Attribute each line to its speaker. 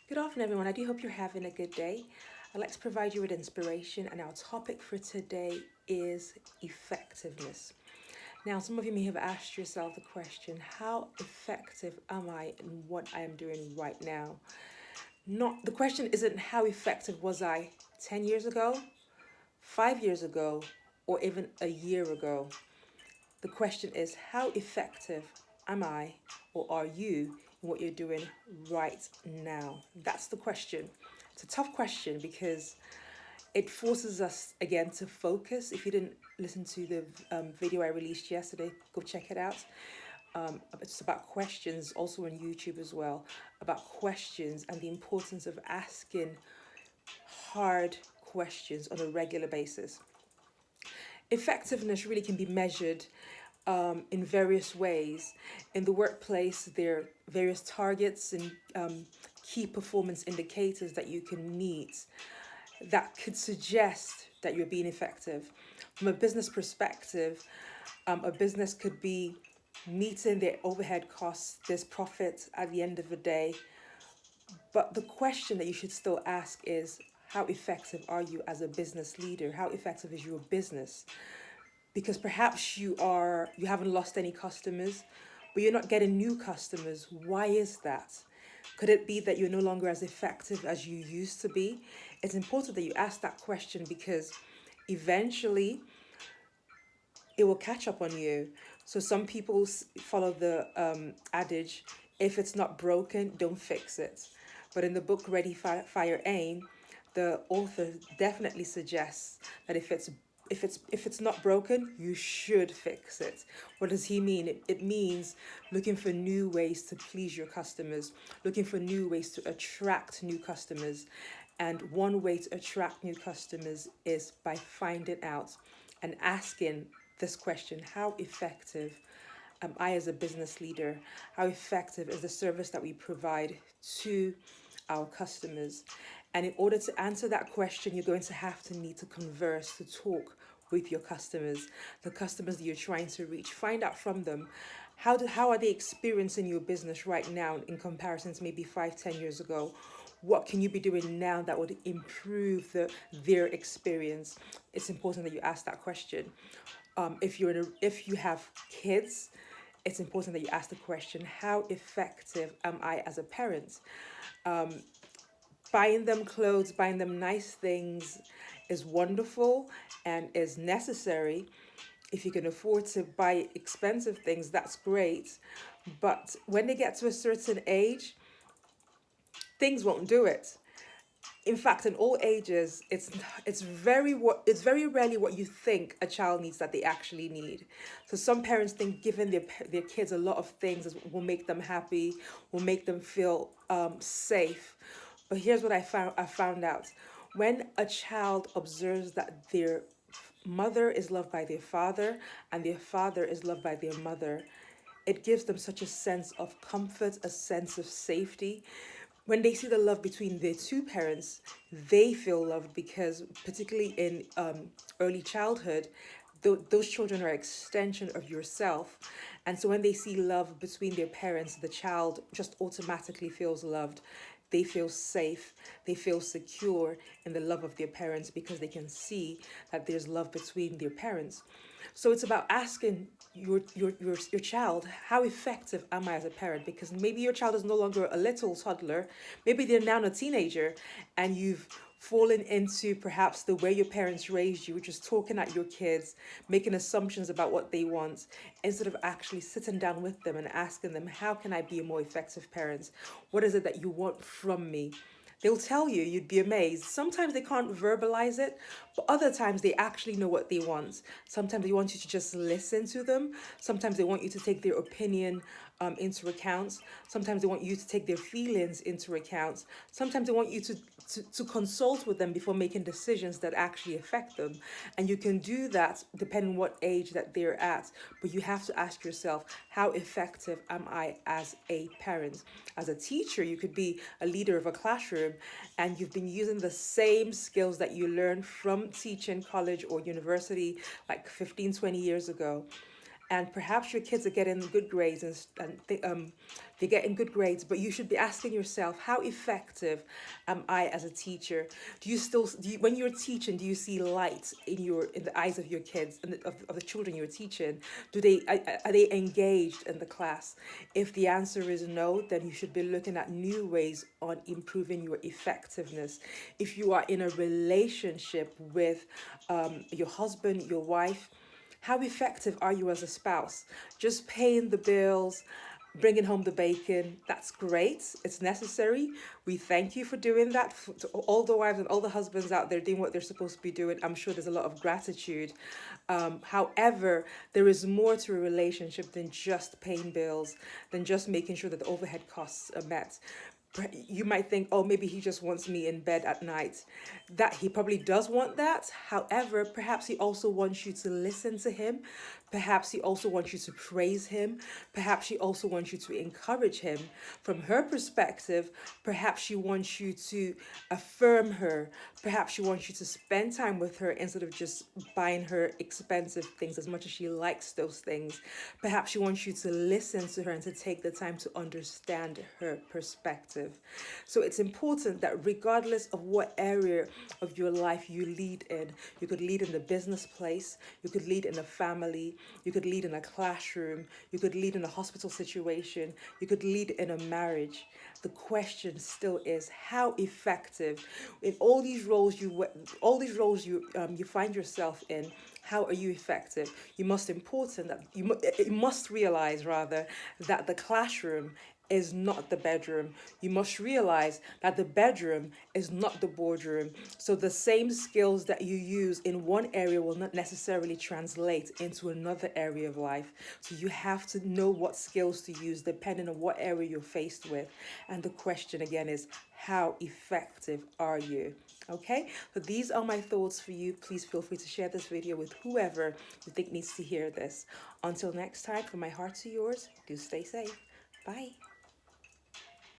Speaker 1: Good afternoon, everyone. I do hope you're having a good day. I'd like to provide you with inspiration, and our topic for today is effectiveness. Now, some of you may have asked yourself the question, how effective am I in what I am doing right now? Not the question isn't how effective was I 10 years ago, 5 years ago, or even a year ago. The question is, how effective am I or are you in what you're doing right now? That's the question. It's a tough question because it forces us again to focus. If you didn't listen to the video I released yesterday, go check it out. It's about questions, also on YouTube as well, about questions and the importance of asking hard questions on a regular basis. Effectiveness really can be measured in various ways. In the workplace, there are various targets and key performance indicators that you can meet that could suggest that you're being effective. From a business perspective, a business could be meeting their overhead costs, there's profit at the end of the day. But the question that you should still ask is, how effective are you as a business leader? How effective is your business? Because perhaps you haven't lost any customers, but you're not getting new customers. Why is that? Could it be that you're no longer as effective as you used to be? It's important that you ask that question because eventually it will catch up on you. So some people follow the adage, if it's not broken, don't fix it. But in the book Ready, Fire, Aim, the author definitely suggests that if it's not broken, you should fix it. What does he mean? It means looking for new ways to please your customers, looking for new ways to attract new customers. And one way to attract new customers is by finding out and asking this question: how effective am I as a business leader? How effective is the service that we provide to our customers? And in order to answer that question, you're going to have to need to converse, to talk with your customers, the customers that you're trying to reach. Find out from them how are they experiencing your business right now in comparison to maybe 5, 10 years ago. What can you be doing now that would improve their experience? It's important that you ask that question. If you have kids, it's important that you ask the question: how effective am I as a parent? Buying them clothes, buying them nice things is wonderful and is necessary. If you can afford to buy expensive things, that's great. But when they get to a certain age, things won't do it. In fact, in all ages, it's very rarely what you think a child needs that they actually need. So some parents think giving their kids a lot of things will make them happy, will make them feel safe. But here's what I found out: when a child observes that their mother is loved by their father and their father is loved by their mother, it gives them such a sense of comfort, a sense of safety. When they see the love between their two parents, they feel loved because, particularly in early childhood, those children are an extension of yourself. And so when they see love between their parents, the child just automatically feels loved. They feel safe, they feel secure in the love of their parents because they can see that there's love between their parents. So it's about asking your child, how effective am I as a parent? Because maybe your child is no longer a little toddler, maybe they're now a teenager, and you've fallen into perhaps the way your parents raised you, which is talking at your kids, making assumptions about what they want, instead of actually sitting down with them and asking them, how can I be a more effective parent? What is it that you want from me? They'll tell you, you'd be amazed. Sometimes they can't verbalize it, but other times they actually know what they want. Sometimes they want you to just listen to them. Sometimes they want you to take their opinion into account. Sometimes they want you to take their feelings into account. Sometimes they want you to consult with them before making decisions that actually affect them. And you can do that depending on what age that they're at. But you have to ask yourself, how effective am I as a parent? As a teacher, you could be a leader of a classroom and you've been using the same skills that you learned from teaching college or university like 15, 20 years ago. and perhaps your kids are getting good grades and they're getting good grades, but you should be asking yourself, how effective am I as a teacher? When you're teaching, do you see light in the eyes of your kids and of the children you're teaching? Are they engaged in the class? If the answer is no, then you should be looking at new ways on improving your effectiveness. If you are in a relationship with your husband, your wife, how effective are you as a spouse? Just paying the bills, bringing home the bacon, that's great. It's necessary. We thank you for doing that. To all the wives and all the husbands out there doing what they're supposed to be doing, I'm sure there's a lot of gratitude. However, there is more to a relationship than just paying bills, than just making sure that the overhead costs are met. You might think, oh, maybe he just wants me in bed at night. That he probably does want that. However, perhaps he also wants you to listen to him. Perhaps he also wants you to praise him. Perhaps she also wants you to encourage him. From her perspective, perhaps she wants you to affirm her. Perhaps she wants you to spend time with her instead of just buying her expensive things as much as she likes those things. Perhaps she wants you to listen to her and to take the time to understand her perspective. So it's important that regardless of what area of your life you lead in, you could lead in the business place, you could lead in a family, you could lead in a classroom, you could lead in a hospital situation, you could lead in a marriage. The question still is, how effective in all these roles you find yourself in, how are you effective? You must realize rather that the classroom is not the bedroom. You must realize that the bedroom is not the boardroom. So the same skills that you use in one area will not necessarily translate into another area of life. So you have to know what skills to use depending on what area you're faced with. And the question again is, how effective are you? Okay, so these are my thoughts for you. Please feel free to share this video with whoever you think needs to hear this. Until next time, from my heart to yours, do stay safe. Bye.